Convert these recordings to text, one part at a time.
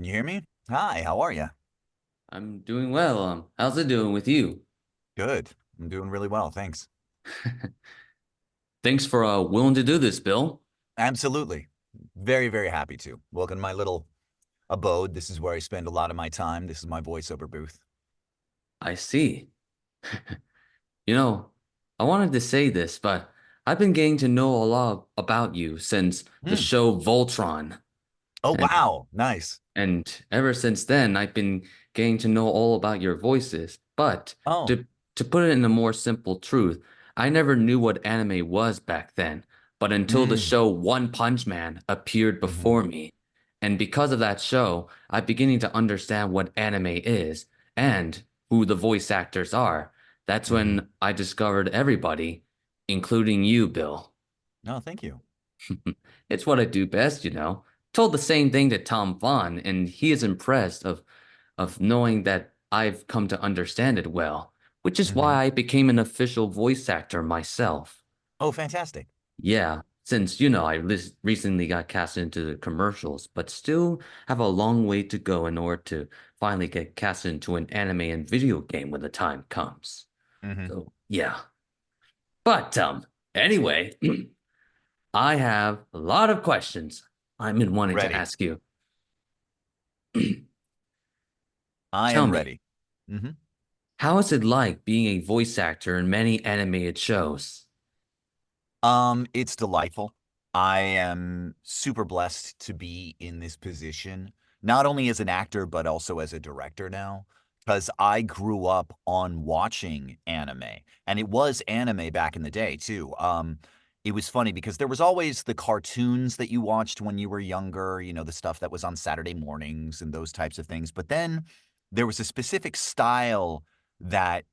Can you hear me? Hi, how are you? I'm doing well. How's it doing with you? Good. I'm doing really well, thanks. Thanks for willing to do this, Bill. Absolutely. Very, very happy to. Welcome to my little abode. This is where I spend a lot of my time. This is my voiceover booth. I see. You know, I wanted to say this, but I've been getting to know a lot about you since the Hmm. show Voltron. Oh, And wow. Nice. ever since then, I've been getting to know all about your voices. But Oh. to put it in a more simple truth, I never knew what anime was back then. But until the Mm. show One Punch Man appeared Hmm. before me, and because of that show, I'm beginning to understand what anime is and who the voice actors are. That's Hmm. when I discovered everybody, including you, Bill. No, thank you. It's what I do best, you know. Told the same thing to Tom Vaughn, and he is impressed of knowing that I've come to understand it well, which is Hmm. why I became an official voice actor myself. Oh, fantastic. Yeah, since I recently got cast into the commercials, but still have a long way to go in order to finally get cast into an anime and video game when the time comes. Hmm. So, yeah. But anyway, I have a lot of questions I've been wanting to Ready. ask you. I Tell am me, ready. Hmm. how is it like being a voice actor in many animated shows? It's delightful. I am super blessed to be in this position, not only as an actor, but also as a director now, because I grew up on watching anime, and it was anime back in the day too. It was funny because there was always the cartoons that you watched when you were younger, the stuff that was on Saturday mornings and those types of things. But then there was a specific style that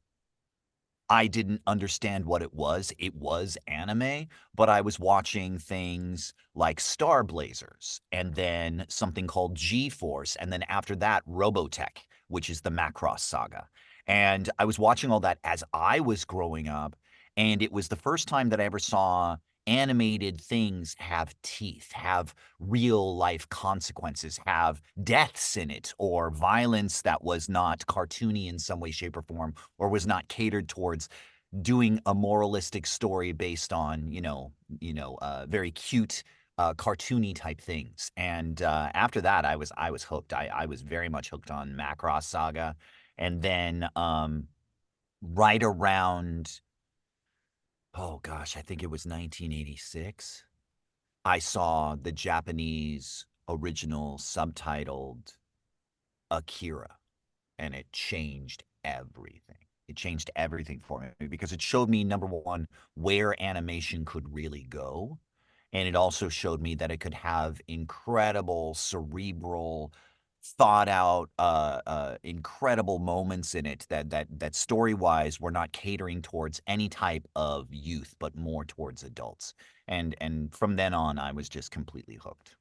I didn't understand what it was. It was anime, but I was watching things like Star Blazers and then something called G-Force. And then after that, Robotech, which is the Macross saga. And I was watching all that as I was growing up. And it was the first time that I ever saw animated things have teeth, have real life consequences, have deaths in it, or violence that was not cartoony in some way, shape, or form, or was not catered towards doing a moralistic story based on, very cute, cartoony type things. And after that, I was hooked. I was very much hooked on Macross Saga, and then right around, oh gosh, I think it was 1986. I saw the Japanese original subtitled Akira, and it changed everything. It changed everything for me because it showed me, number one, where animation could really go. And it also showed me that it could have incredible, cerebral, thought out, incredible moments in it that story wise were not catering towards any type of youth, but more towards adults. And from then on, I was just completely hooked.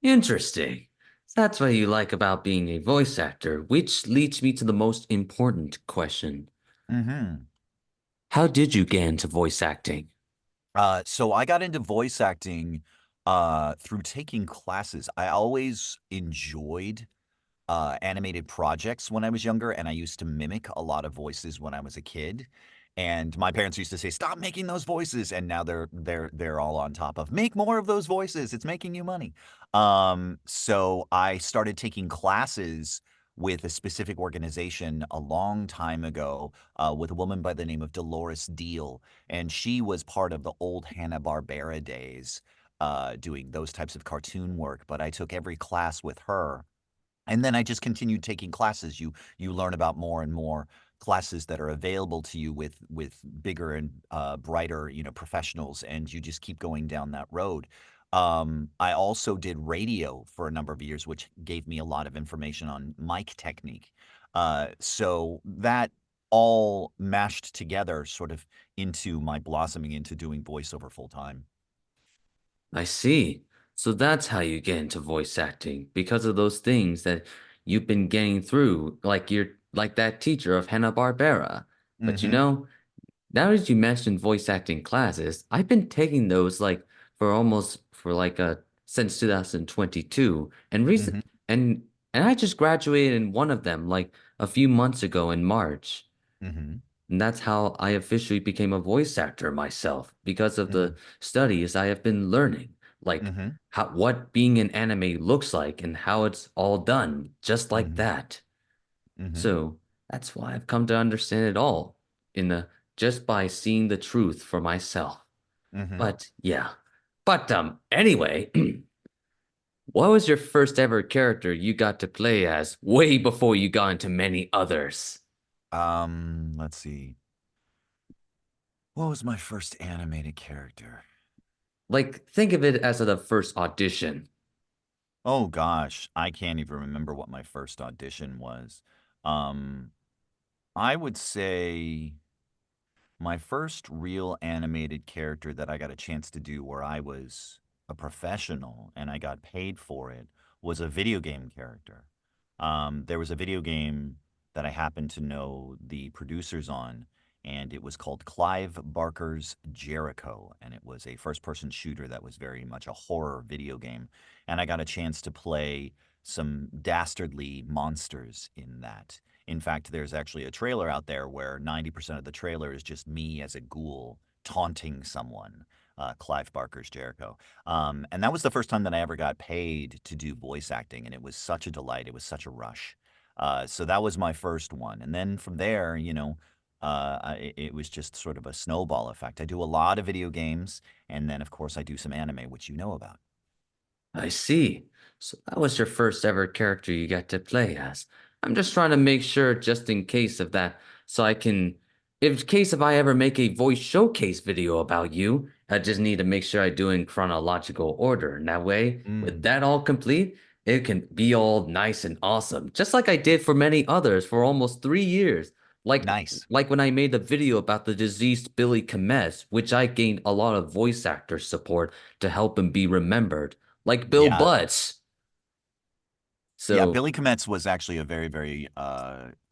Interesting. That's what you like about being a voice actor, which leads me to the most important question. Hmm. How did you get into voice acting? So I got into voice acting through taking classes. I always enjoyed animated projects when I was younger, and I used to mimic a lot of voices when I was a kid. And my parents used to say, "Stop making those voices," and now they're all on top of make more of those voices. It's making you money. So I started taking classes with a specific organization a long time ago with a woman by the name of Dolores Deal, and she was part of the old Hanna-Barbera days, doing those types of cartoon work. But I took every class with her, and then I just continued taking classes. You learn about more and more classes that are available to you with bigger and brighter, professionals, and you just keep going down that road. I also did radio for a number of years, which gave me a lot of information on mic technique. So that all mashed together, sort of into my blossoming into doing voiceover full time. I see. So that's how you get into voice acting, because of those things that you've been getting through, like you're like that teacher of Hanna-Barbera. But Hmm. now that you mentioned voice acting classes, I've been taking those like for almost for like since 2022. And Hmm. And and I just graduated in one of them like a few months ago in March. Mm-hmm. And that's how I officially became a voice actor myself because of Mm-hmm. the studies I have been learning, like Mm-hmm. how what being an anime looks like and how it's all done just like Mm-hmm. that. Mm-hmm. So that's why I've come to understand it all in the just by seeing the truth for myself. Mm-hmm. But yeah. But anyway, what was your first ever character you got to play as way before you got into many others? Let's see. What was my first animated character? Like think of it as the first audition. Oh gosh, I can't even remember what my first audition was. Um, I would say my first real animated character that I got a chance to do where I was a professional and I got paid for it was a video game character. There was a video game that I happened to know the producers on, and it was called Clive Barker's Jericho, and it was a first-person shooter that was very much a horror video game, and I got a chance to play some dastardly monsters in that. In fact, there's actually a trailer out there where 90% of the trailer is just me as a ghoul taunting someone, Clive Barker's Jericho. And that was the first time that I ever got paid to do voice acting, and it was such a delight. It was such a rush. So that was my first one. And then from there, it was just sort of a snowball effect. I do a lot of video games, and then, of course, I do some anime, which you know about. I see. So that was your first ever character you got to play as. I'm just trying to make sure just in case of that, so I can, in case if I ever make a voice showcase video about you, I just need to make sure I do in chronological order. And that way, with Mm, that all complete, it can be all nice and awesome, just like I did for many others for almost 3 years. Like nice. like when I made the video about the deceased Billy Komet, which I gained a lot of voice actor support to help him be remembered like Bill Yeah, Butts. Yeah, So Billy Kometz was actually a very, very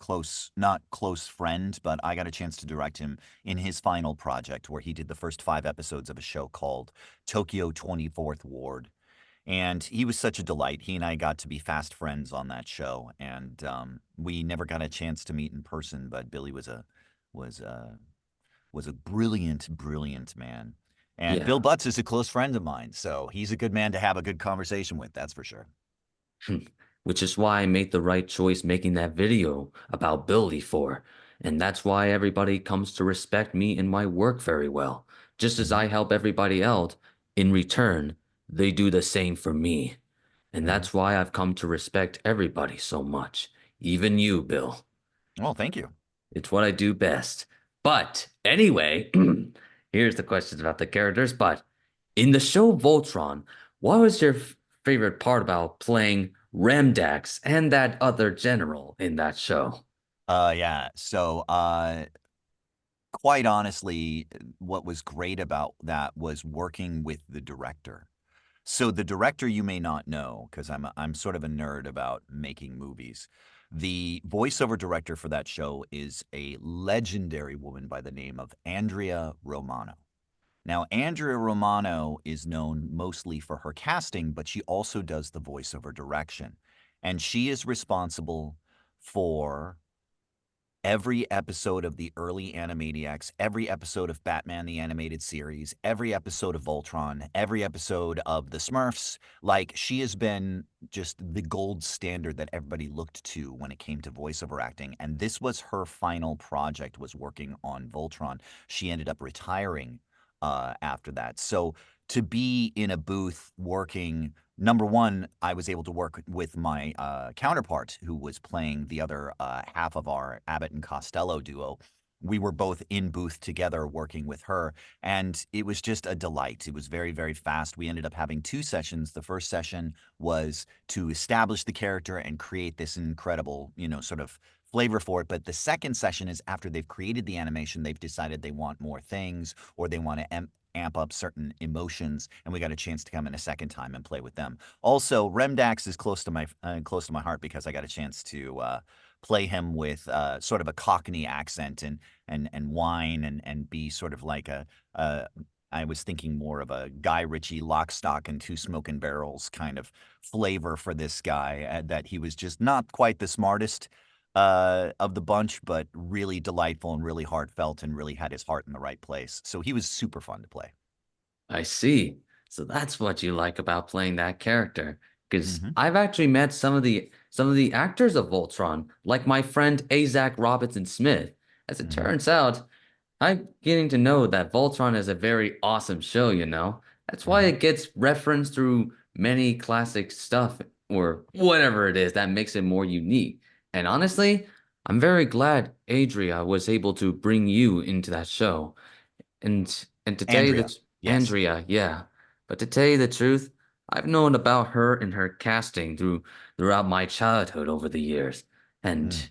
close, not close friend, but I got a chance to direct him in his final project where he did the first 5 episodes of a show called Tokyo 24th Ward. And he was such a delight. He and I got to be fast friends on that show, and we never got a chance to meet in person. But Billy was a was a brilliant, brilliant man. And Bill yeah, Butts is a close friend of mine, so he's a good man to have a good conversation with. That's for sure. which is why I made the right choice making that video about Billy for. And that's why everybody comes to respect me and my work very well. Just as Hmm. I help everybody out, in return, they do the same for me. And Hmm. that's why I've come to respect everybody so much, even you, Bill. Well, thank you. It's what I do best. But anyway, here's the questions about the characters. But in the show Voltron, what was your favorite part about playing Ramdax and that other general in that show? Yeah. So, quite honestly, what was great about that was working with the director. So the director you may not know because I'm sort of a nerd about making movies. The voiceover director for that show is a legendary woman by the name of Andrea Romano. Now, Andrea Romano is known mostly for her casting, but she also does the voiceover direction. And she is responsible for every episode of the early Animaniacs, every episode of Batman the Animated Series, every episode of Voltron, every episode of the Smurfs. Like, she has been just the gold standard that everybody looked to when it came to voiceover acting. And this was her final project, was working on Voltron. She ended up retiring after that. So to be in a booth working, number one, I was able to work with my counterpart who was playing the other half of our Abbott and Costello duo. We were both in booth together working with her, and it was just a delight. It was very, very fast. We ended up having 2 sessions. The first session was to establish the character and create this incredible, sort of flavor for it. But the second session is after they've created the animation, they've decided they want more things or they want to amp up certain emotions, and we got a chance to come in a second time and play with them. Also, Remdax is close to my heart because I got a chance to play him with sort of a Cockney accent and whine and be sort of like a I was thinking more of a Guy Ritchie lock, stock, and two smoking barrels kind of flavor for this guy, that he was just not quite the smartest of the bunch, but really delightful and really heartfelt and really had his heart in the right place. So he was super fun to play. I see. So that's what you like about playing that character. Because Hmm. I've actually met some of the actors of Voltron, like my friend Azak Robinson Smith. As it Hmm. turns out, I'm getting to know that Voltron is a very awesome show, you know? That's why Hmm. it gets referenced through many classic stuff or whatever it is that makes it more unique. And honestly, I'm very glad Adria was able to bring you into that show. And to tell you Andrea, that yes. Andrea, yeah. But to tell you the truth, I've known about her and her casting throughout my childhood over the years. Mm. And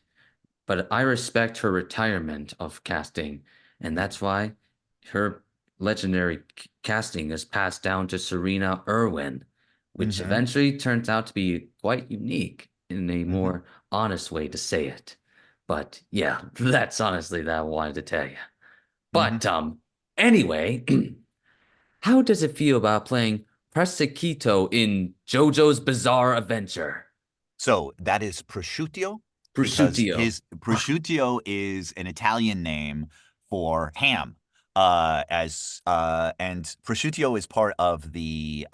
but I respect her retirement of casting, and that's why her legendary casting is passed down to Serena Irwin, which Hmm. eventually turns out to be quite unique in a Hmm. more honest way to say it. But yeah, that's honestly that I wanted to tell you. Hmm. But anyway, how does it feel about playing Perseguito in JoJo's Bizarre Adventure? So that is prosciutto because Prosciutto. his prosciutto is an Italian name for ham. As and prosciutto is part of the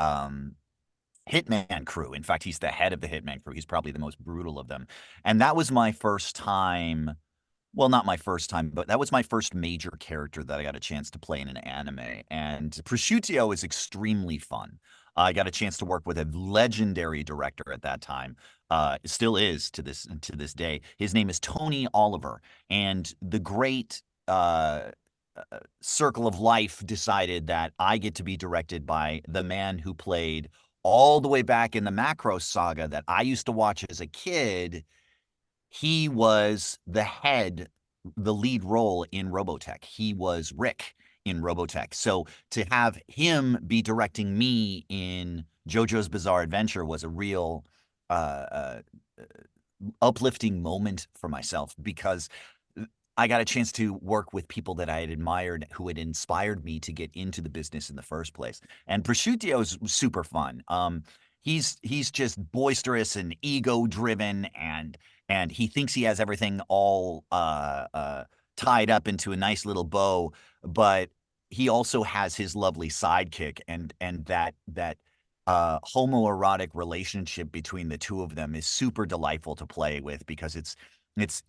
Hitman crew. In fact, he's the head of the Hitman crew. He's probably the most brutal of them. And that was my first time, well, not my first time, but that was my first major character that I got a chance to play in an anime. And Prosciutto is extremely fun. I got a chance to work with a legendary director at that time. Still is to this day. His name is Tony Oliver, and the great Circle of Life decided that I get to be directed by the man who played all the way back in the Macross saga that I used to watch as a kid. He was the lead role in Robotech. He was Rick in Robotech. So to have him be directing me in JoJo's Bizarre Adventure was a real uh, uh, uplifting moment for myself because I got a chance to work with people that I had admired who had inspired me to get into the business in the first place. And Prosciutto is super fun. He's just boisterous and ego driven, and he thinks he has everything all tied up into a nice little bow, but he also has his lovely sidekick, and that homoerotic relationship between the two of them is super delightful to play with because it's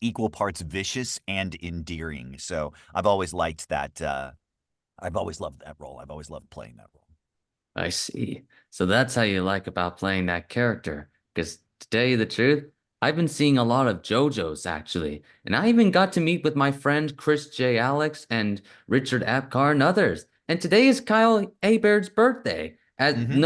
equal parts vicious and endearing. So I've always liked that. I've always loved that role. I've always loved playing that role. I see. So that's how you like about playing that character. Because to tell you the truth, I've been seeing a lot of JoJo's actually. And I even got to meet with my friend Chris J. Alex and Richard Apcar and others. And today is Kyle Abert's birthday at Hmm.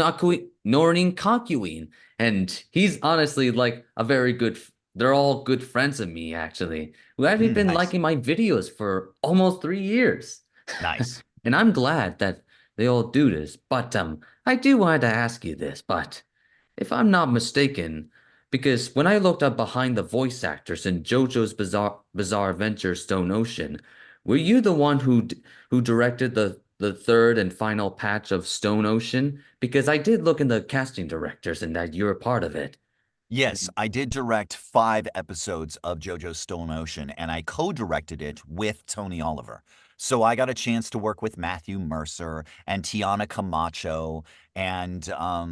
Noreen Conquine. And he's honestly like a very good, they're all good friends of me actually, who have been Nice, liking my videos for almost 3 years. nice. And I'm glad that they all do this. But I do want to ask you this, but if I'm not mistaken, because when I looked up behind the voice actors in JoJo's Bizarre Adventure Stone Ocean, were you the one who directed the third and final patch of Stone Ocean? Because I did look in the casting directors and that you're a part of it. Yes, I did direct 5 episodes of JoJo's Stone Ocean, and I co-directed it with Tony Oliver. So I got a chance to work with Matthew Mercer and Tiana Camacho and a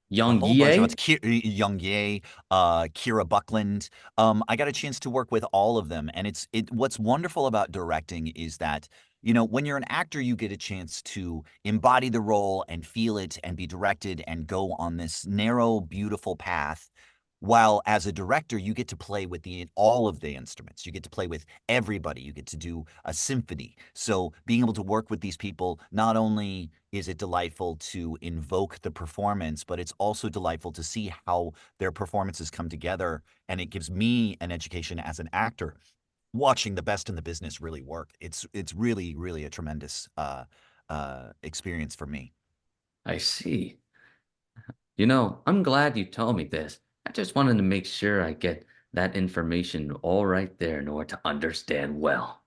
Young whole bunch of Ye? us, Young Ye, Kira Buckland. I got a chance to work with all of them, and what's wonderful about directing is that when you're an actor, you get a chance to embody the role and feel it and be directed and go on this narrow, beautiful path. While as a director, you get to play with all of the instruments. You get to play with everybody. You get to do a symphony. So being able to work with these people, not only is it delightful to invoke the performance, but it's also delightful to see how their performances come together. And it gives me an education as an actor watching the best in the business really work. It's really, really a tremendous experience for me. I see. You know, I'm glad you told me this. I just wanted to make sure I get that information all right there in order to understand well.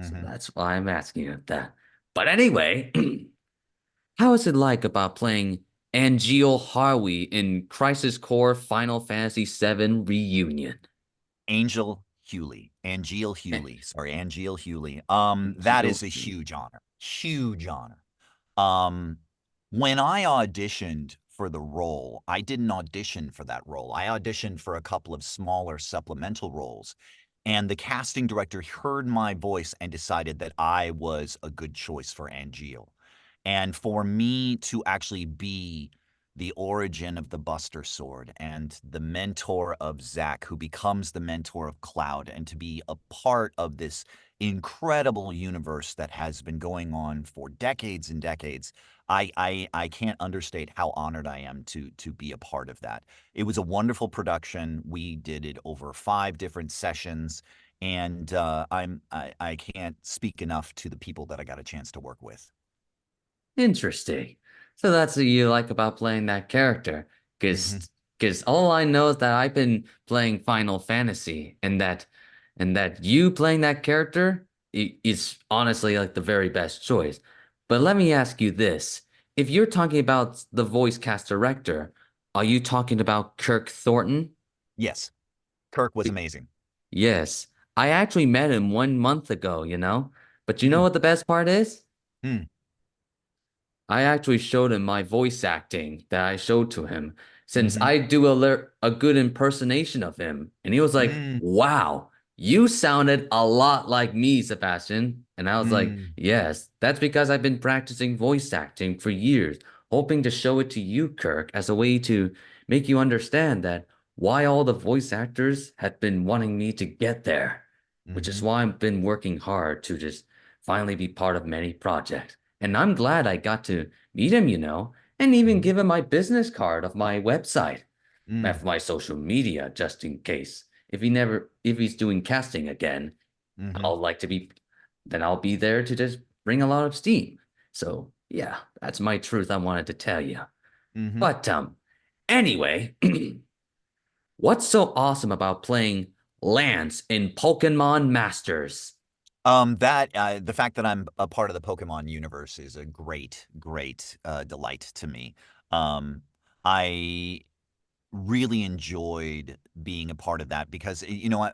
So Hmm. that's why I'm asking you that. But anyway, How is it like about playing Angel Harvey in Crisis Core Final Fantasy VII Reunion? Angel Hewley. That Angel is a Hughley. huge honor. Huge honor. Um, when I auditioned for the role, I didn't audition for that role. I auditioned for a couple of smaller supplemental roles. And the casting director heard my voice and decided that I was a good choice for Angeal. And for me to actually be the origin of the Buster Sword and the mentor of Zack, who becomes the mentor of Cloud, and to be a part of this incredible universe that has been going on for decades and decades, I can't understate how honored I am to be a part of that. It was a wonderful production. We did it over 5 different sessions, and I can't speak enough to the people that I got a chance to work with. Interesting. So that's what you like about playing that character. Mhm, Because all I know is that I've been playing Final Fantasy and that you playing that character is honestly like the very best choice. But let me ask you this. If you're talking about the voice cast director, are you talking about Kirk Thornton? yes, Kirk was Be- amazing. Yes. I actually met him 1 month ago, you know? But you know Mm, what the best part is? mm, I actually showed him my voice acting that I showed to him since mhm, I do a good impersonation of him. And he was like, mm, wow, you sounded a lot like me, Sebastian. And I was like, mm, yes, that's because I've been practicing voice acting for years, hoping to show it to you, Kirk, as a way to make you understand that why all the voice actors had been wanting me to get there, which is mhm, why I've been working hard to just finally be part of many projects. And I'm glad I got to meet him, and even mhm, give him my business card of my website, mm, of my social media, just in case. If he's doing casting again, mhm, I'll like to be, then I'll be there to just bring a lot of steam. So yeah, that's my truth I wanted to tell you. mhm. But anyway, what's so awesome about playing Lance in Pokemon Masters? The fact that I'm a part of the Pokemon universe is a great, great delight to me. I really enjoyed being a part of that because,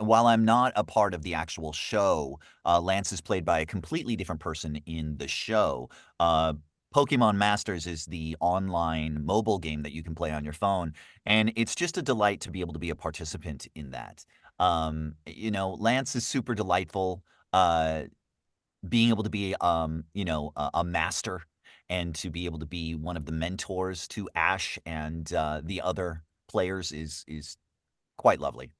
while I'm not a part of the actual show, Lance is played by a completely different person in the show. Uh, Pokemon Masters is the online mobile game that you can play on your phone, and it's just a delight to be able to be a participant in that. Lance is super delightful. Uh, Being able to be, a master and to be able to be one of the mentors to Ash and the other players is quite lovely.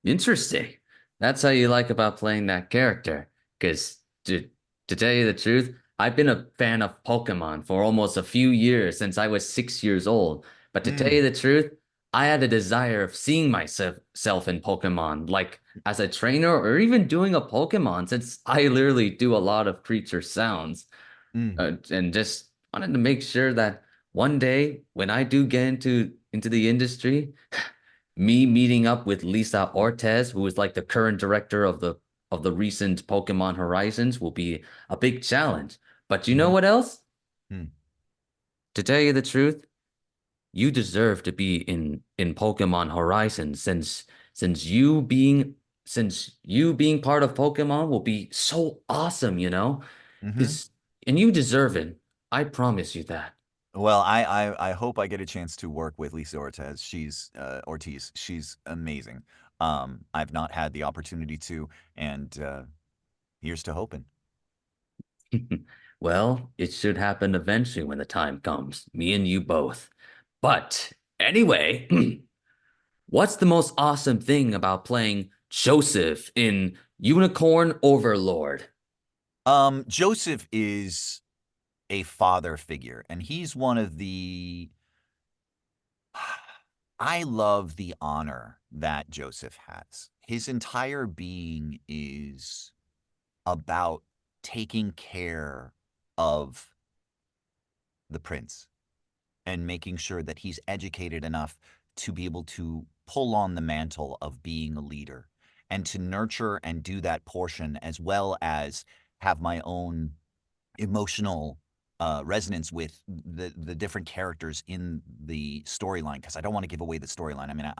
Interesting. That's how you like about playing that character. Because to tell you the truth, I've been a fan of Pokemon for almost a few years since I was 6 years old. But to tell Mm, you the truth, I had a desire of seeing myself in Pokemon, like as a trainer or even doing a Pokemon, since I literally do a lot of creature sounds. mm, And just wanted to make sure that one day when I do get into the industry, me meeting up with Lisa Ortiz, who is like the current director of the recent Pokemon Horizons, will be a big challenge. But you know mhm, what else? mm, To tell you the truth, you deserve to be in Pokemon Horizons since you being since you being part of Pokemon will be so awesome, mhm. Because and you deserve it. I promise you that. Well, I hope I get a chance to work with Lisa Ortiz. Ortiz. She's amazing. I've not had the opportunity to, and here's to hoping. Well, it should happen eventually when the time comes, me and you both. But anyway, what's the most awesome thing about playing Joseph in Unicorn Overlord? Joseph is a father figure, and he's one of the I love the honor that Joseph has. His entire being is about taking care of the prince and making sure that he's educated enough to be able to pull on the mantle of being a leader and to nurture and do that portion as well as have my own emotional resonance with the different characters in the storyline, because I don't want to give away the storyline. I mean,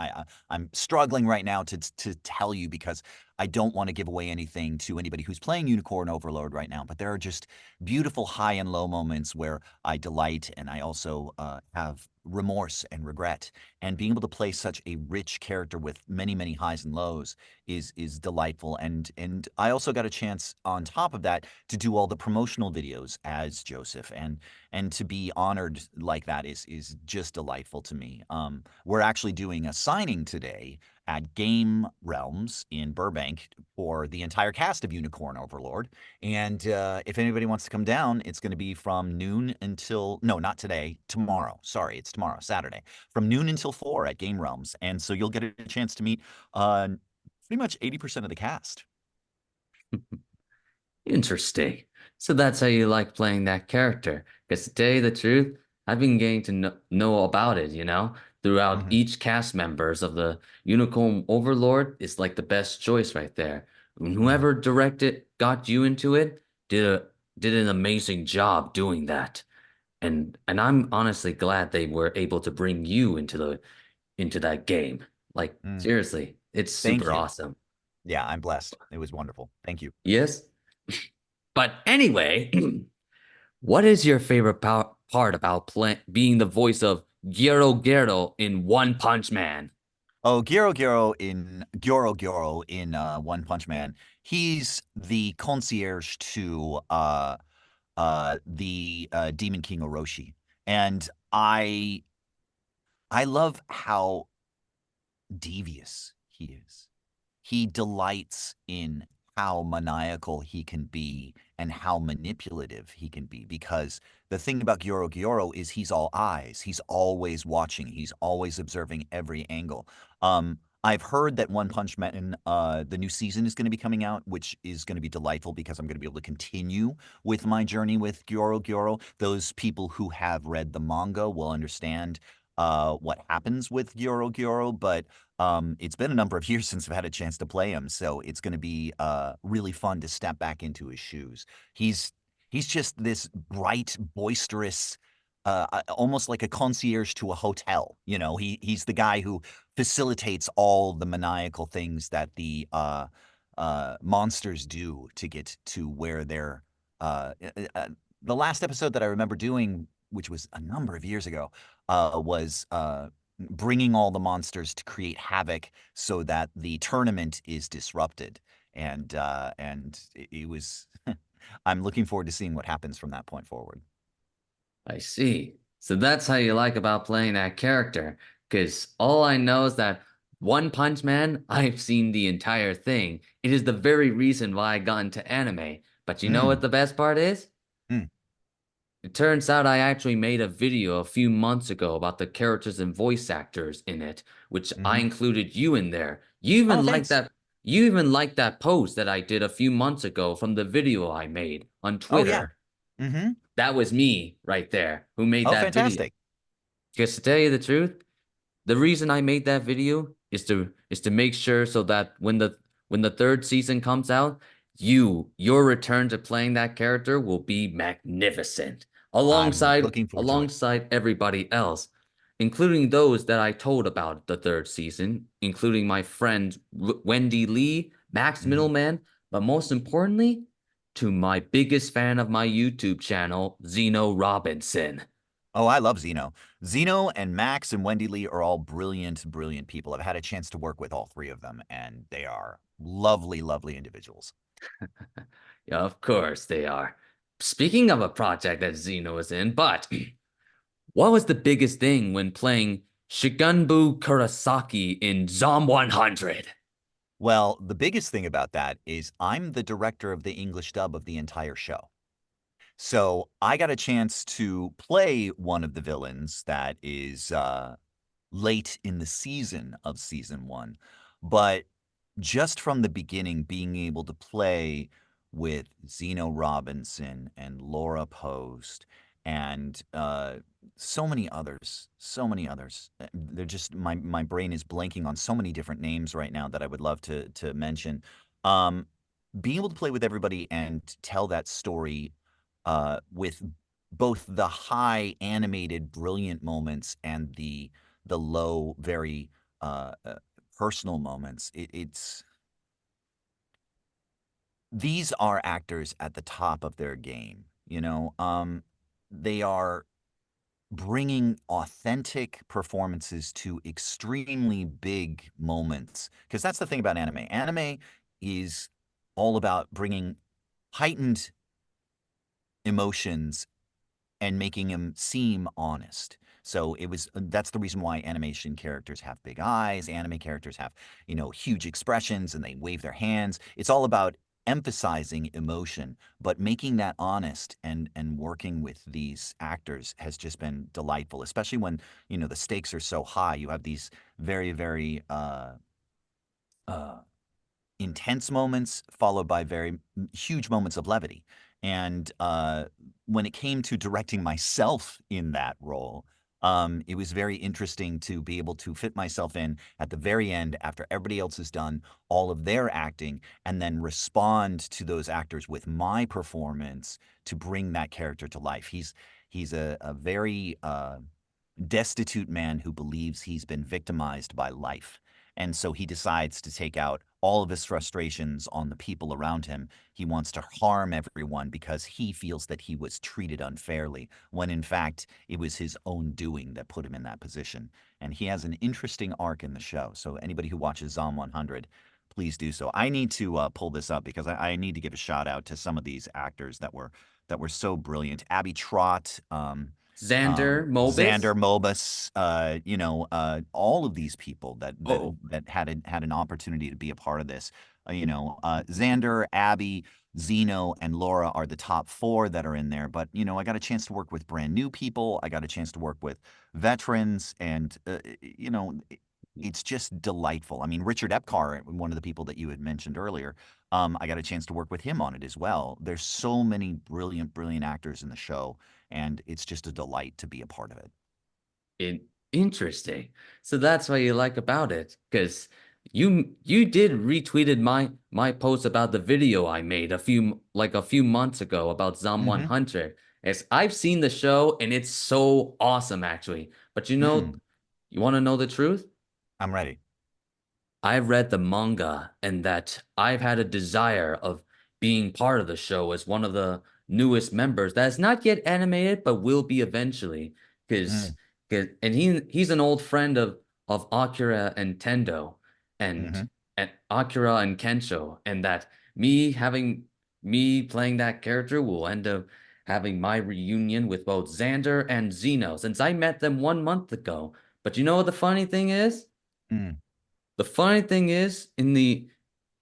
I'm struggling right now to tell you, because I don't want to give away anything to anybody who's playing Unicorn Overlord right now. But there are just beautiful high and low moments where I delight, and I also have remorse and regret. And being able to play such a rich character with many, many highs and lows is delightful. And I also got a chance on top of that to do all the promotional videos as Joseph, and to be honored like that is just delightful to me. We're actually doing a signing today at Game Realms in Burbank for the entire cast of Unicorn Overlord. And if anybody wants to come down, it's going to be from noon until, no, not today, tomorrow. Sorry, it's tomorrow, Saturday, from noon until 4 at Game Realms. And so you'll get a chance to meet uh, pretty much 80% of the cast. Interesting. So that's how you like playing that character. Because to tell you the truth, I've been getting to know about it, throughout Hmm. each cast members of the Unicorn Overlord is like the best choice right there. And Hmm. whoever directed, got you into it, did a did an amazing job doing that. And I'm honestly glad they were able to bring you into that game. Like Mm. seriously, it's Thank super you. awesome. Yeah, I'm blessed. It was wonderful. Thank you. Yes? But anyway, what is your favorite part about being the voice of Gero in One Punch Man? Oh, Gyoro in One Punch Man. He's the concierge to the Demon King Orochi, and I love how devious he is. He delights in how maniacal he can be and how manipulative he can be, because the thing about Gyoro is he's all eyes. He's always watching. He's always observing every angle. I've heard that One Punch Man, the new season is going to be coming out, which is going to be delightful because I'm going to be able to continue with my journey with Gyoro. Those people who have read the manga will understand what happens with Gyoro, but it's been a number of years since I've had a chance to play him, so it's going to be really fun to step back into his shoes. He's he's just this bright, boisterous, almost like a concierge to a hotel. He's the guy who facilitates all the maniacal things that the monsters do to get to where they're. The last episode that I remember doing, which was a number of years ago, was bringing all the monsters to create havoc so that the tournament is disrupted. And it was. I'm looking forward to seeing what happens from that point forward. I see. So that's how you like about playing that character. Because all I know is that One Punch Man, I've seen the entire thing. It is the very reason why I got into anime. But you know what Mm, the best part is? mm, It turns out I actually made a video a few months ago about the characters and voice actors in it, which I hmm. included you in there. Oh, thanks. You even liked that post that I did a few months ago from the video I made on Oh, yeah. Twitter. Hmm. That was me right there who made Oh, that video. fantastic. Because to tell you the truth, the reason I made that video is to make sure so that when the third season comes out, your return to playing that character will be magnificent I'm alongside looking forward to it. alongside everybody else, including those that I told about the third season, including my friend Wendy Lee, Max Hmm. Middleman, but most importantly, to my biggest fan of my YouTube channel, Zeno Robinson. Oh, I love Zeno. Zeno and Max and Wendy Lee are all brilliant, brilliant people. I've had a chance to work with all three of them, and they are lovely, lovely individuals. Yeah, of course they are. Speaking of a project that Xeno is in, but what was the biggest thing when playing Shigunbu Kurosaki in Zom 100? Well, the biggest thing about that is I'm the director of the English dub of the entire show. So I got a chance to play one of the villains that is late in the season of season one. But just from the beginning, being able to play with Zeno Robinson and Laura Post and so many others. They're just my brain is blanking on so many different names right now that I would love to mention. Um, Being able to play with everybody and tell that story with both the high animated brilliant moments and the low very personal moments. It's these are actors at the top of their game, you know. They are bringing authentic performances to extremely big moments, because that's the thing about anime is all about bringing heightened emotions and making them seem honest. So that's the reason why animation characters have big eyes, anime characters have, huge expressions and they wave their hands. It's all about emphasizing emotion, but making that honest and working with these actors has just been delightful, especially when, the stakes are so high. You have these very, very uh intense moments followed by very huge moments of levity. And when it came to directing myself in that role, it was very interesting to be able to fit myself in at the very end after everybody else has done all of their acting and then respond to those actors with my performance to bring that character to life. He's a very destitute man who believes he's been victimized by life. And so he decides to take out all of his frustrations on the people around him. He wants to harm everyone because he feels that he was treated unfairly, when in fact it was his own doing that put him in that position. And he has an interesting arc in the show. So anybody who watches Zom 100, please do so. I need to pull this up because I need to give a shout out to some of these actors that were so brilliant. Abby Trott, Xander Xander Mobus. Mobus, all of these people Oh, that had an opportunity to be a part of this. Xander, Abby, Zeno, and Laura are the top four that are in there. But I got a chance to work with brand new people. I got a chance to work with veterans, and it's just delightful. I mean, Richard Epcar, one of the people that you had mentioned earlier, I got a chance to work with him on it as well. There's so many brilliant, brilliant actors in the show, and it's just a delight to be a part of it. in interesting. So that's what you like about it, because you did retweeted my post about the video I made a few months ago about Zom Mhm. 100. As I've seen the show and it's so awesome actually. But Mm, you want to know the truth? I'm ready. I've read the manga and that I've had a desire of being part of the show as one of the newest members that is not yet animated but will be eventually because Mm, and he's an old friend of Akira and Tendo and mhm, and Akira and Kensho, and that me playing that character will end up having my reunion with both Xander and Zeno since I met them 1 month ago. But you know what the funny thing is? mm, The funny thing is, in the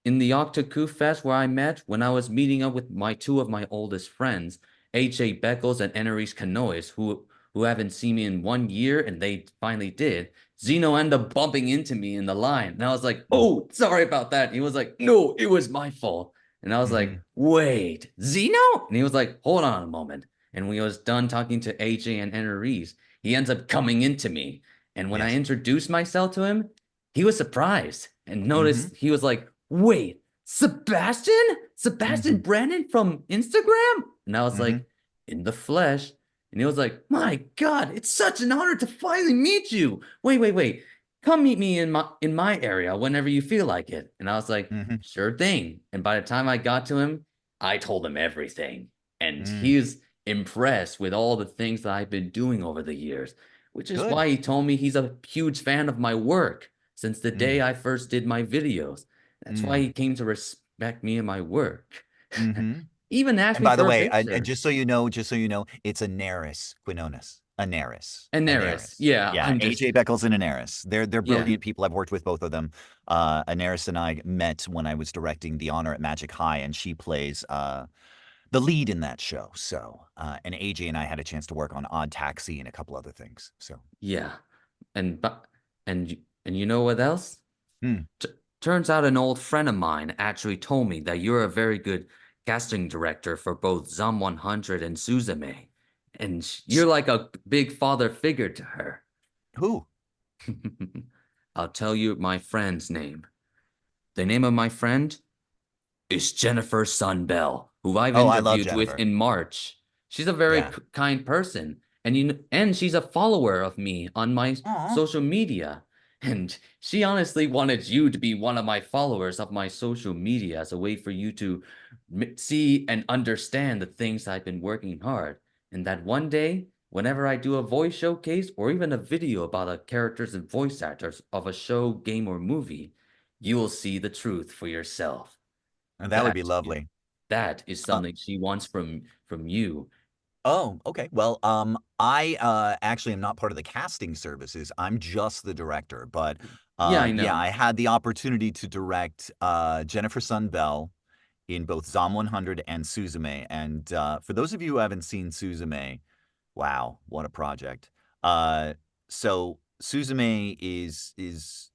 Octaku Fest where I met, when I was meeting up with my two of my oldest friends, AJ Beckles and Enerys Canois, who haven't seen me in 1 year, and they finally did. Zeno ended up bumping into me in the line, and I was like, mm, "Oh, sorry about that." And he was like, "No, it was my fault." And I was like, mhm. "Wait, Zeno?" And he was like, "Hold on a moment." And when he was done talking to AJ and Enerys, he ends up coming into me. And when I Yes. introduced myself to him, he was surprised and Mhm, noticed he was like, "Wait, Sebastian? Sebastian mhm, Brandon from Instagram?" And I was mhm. like, "In the flesh." And he was like, "My God, it's such an honor to finally meet you. Wait, wait, wait. Come meet me in my area whenever you feel like it." And I was like, Mhm. "Sure thing." And by the time I got to him, I told him everything. And Mm. he's impressed with all the things that I've been doing over the years, which is Good. why he told me he's a huge fan of my work since the day Mm, I first did my videos. That's why mm, he came to respect me and my work. mhm. Even asked And me by the for a way, picture. just so you know, it's a Neris Quinones. A Neris. And A Neris, Neris. yeah, Yeah, I'm just AJ Beckles and Anaris. They're yeah, brilliant people. I've worked with both of them. Anaris and I met when I was directing The Honor at Magic High, and she plays the lead in that show. So, and AJ and I had a chance to work on Odd Taxi and a couple other things. So, yeah, and but and you know what else? hmm. T Turns out an old friend of mine actually told me that you're a very good casting director for both Zom 100 and Suzume, and you're like a big father figure to her. Who? I'll tell you my friend's name. The name of my friend is Jennifer Sunbell, who I've Oh, I love interviewed with Jennifer. in March. She's a very Yeah. kind person, and and she's a follower of me on my Aw. social media. And she honestly wanted you to be one of my followers of my social media as a way for you to see and understand the things I've been working hard. And that one day, whenever I do a voice showcase or even a video about the characters and voice actors of a show, game, or movie, you will see the truth for yourself. And that would be That lovely. that is Uh, something she wants from you. oh, okay. Well, I actually am not part of the casting services. I'm just the director. But Yeah, I yeah, know. I had the opportunity to direct Jennifer Sun Bell in both Zom 100 and Suzume. And for those of you who haven't seen Suzume, wow, what a project. Uh, so Suzume is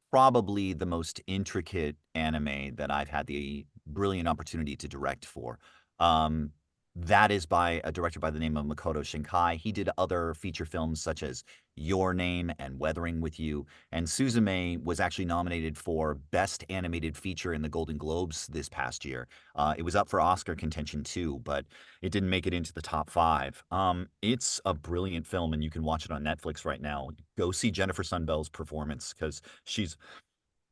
probably the most intricate anime that I've had the brilliant opportunity to direct for. Um, that is by a director by the name of Makoto Shinkai. He did other feature films such as Your Name and Weathering with You. And Suzume was actually nominated for Best Animated Feature in the Golden Globes this past year. It was up for Oscar contention too, but it didn't make it into the top five. It's a brilliant film, and you can watch it on Netflix right now. Go see Jennifer Sun Bell's performance because she's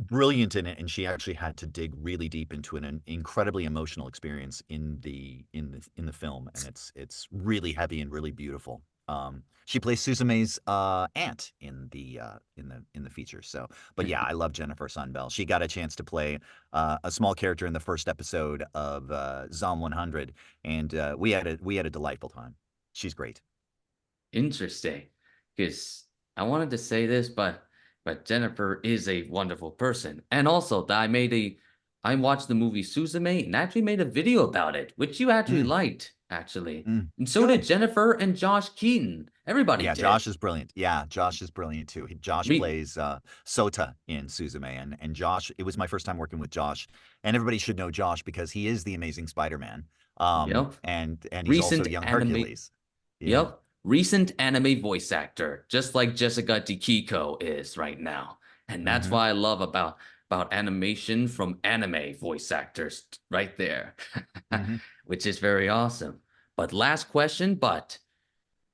brilliant in it, and she actually had to dig really deep into an incredibly emotional experience in the film, and it's really heavy and really beautiful. She plays Suzume's aunt in the feature. So, but yeah, I love Jennifer Sunbell. She got a chance to play a small character in the first episode of Zom 100, and we had a delightful time. She's great. Interesting. Because I wanted to say this, but Jennifer is a wonderful person. And also that I watched the movie Suzume and actually made a video about it, which you actually Mm, liked, actually. mm, And so did good. Jennifer and Josh Keaton. Everybody Yeah, did. Josh is brilliant. Yeah, Josh is brilliant too. Josh Me, plays Sota in Suzume, and Josh. It was my first time working with Josh, and everybody should know Josh because he is the Amazing Spider-Man. yep. And he's also Recent young anime Hercules. Yeah. Yep. Recent anime voice actor, just like Jessica Dikiko is right now. And that's Mm-hmm. why I love about animation from anime voice actors right there. Mm-hmm. Which is very awesome. But last question, but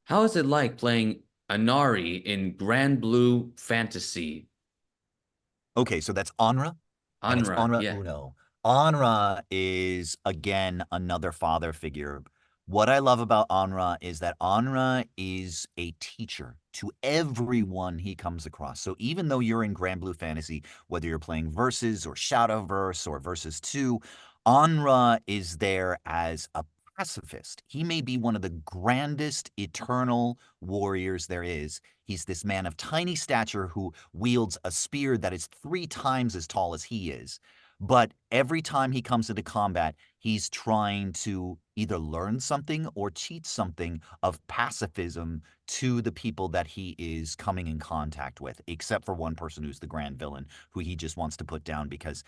how is it like playing Anari in Granblue Fantasy? Okay, so that's Onra, and it's Anra, Onra yeah. Uno. Onra is again another father figure. What I love about Onra is that Onra is a teacher to everyone he comes across. So even though you're in Granblue Fantasy, whether you're playing Versus or Shadowverse or Versus 2, Onra is there as a pacifist. He may be one of the grandest eternal warriors there is. He's this man of tiny stature who wields a spear that is 3 times as tall as he is. But every time he comes into combat, he's trying to either learn something or teach something of pacifism to the people that he is coming in contact with, except for one person who's the grand villain, who he just wants to put down because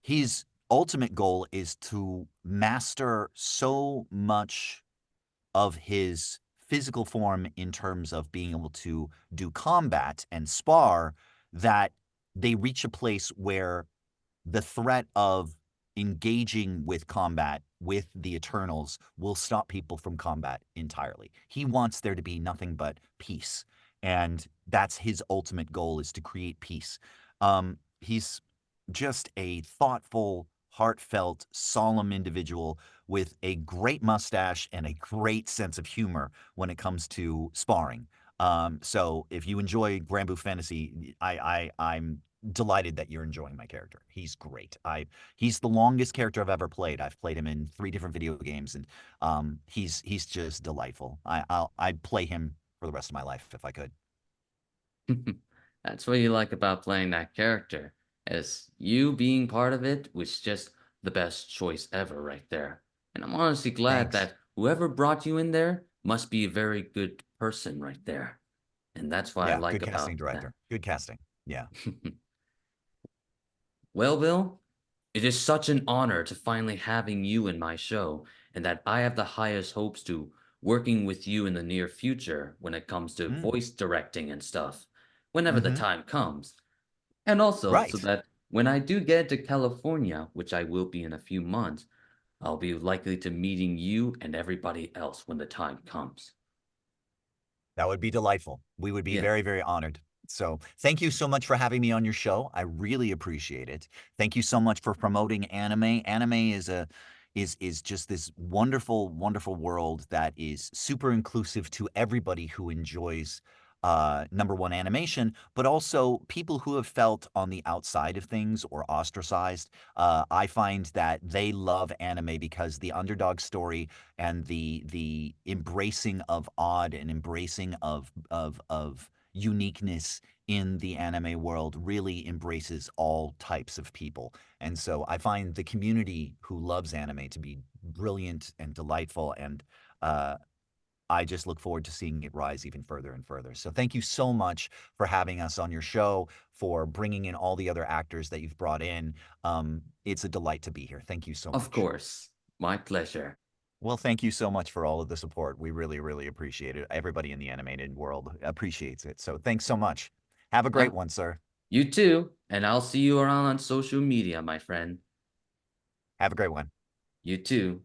his ultimate goal is to master so much of his physical form in terms of being able to do combat and spar that they reach a place where the threat of engaging with combat with the Eternals will stop people from combat entirely. He wants there to be nothing but peace. And that's his ultimate goal is to create peace. He's just a thoughtful, heartfelt, solemn individual with a great mustache and a great sense of humor when it comes to sparring. So if you enjoy Granblue Fantasy, I'm delighted that you're enjoying my character. He's great. He's the longest character I've ever played. I've played him in 3 different video games, and he's just delightful. I'd play him for the rest of my life if I could. That's what you like about playing that character, as you being part of it was just the best choice ever right there. And I'm honestly glad Thanks. that whoever brought you in there must be a very good person right there. And that's what I Yeah, like good casting about that. director. Good casting. Yeah. Well, Bill, it is such an honor to finally having you in my show, and that I have the highest hopes to working with you in the near future when it comes to Mm. voice directing and stuff, whenever the Mm-hmm. time comes. And also, so Right. that when I do get to California, which I will be in a few months, I'll be likely to meeting you and everybody else when the time comes. That would be delightful. We would be Yeah, very, very honored. So, thank you so much for having me on your show. I really appreciate it. Thank you so much for promoting anime. Anime is just this wonderful, wonderful world that is super inclusive to everybody who enjoys number one animation, but also people who have felt on the outside of things or ostracized. I find that they love anime because the underdog story and the embracing of odd and embracing of uniqueness in the anime world really embraces all types of people. And so I find the community who loves anime to be brilliant and delightful, and uh, I just look forward to seeing it rise even further and further. So thank you so much for having us on your show, for bringing in all the other actors that you've brought in. It's a delight to be here. Thank you so of much. course. My pleasure. Well, thank you so much for all of the support. We really, really appreciate it. Everybody in the animated world appreciates it. So thanks so much. Have a great Yeah, one, sir. you too. And I'll see you around on social media, my friend. Have a great one. You too.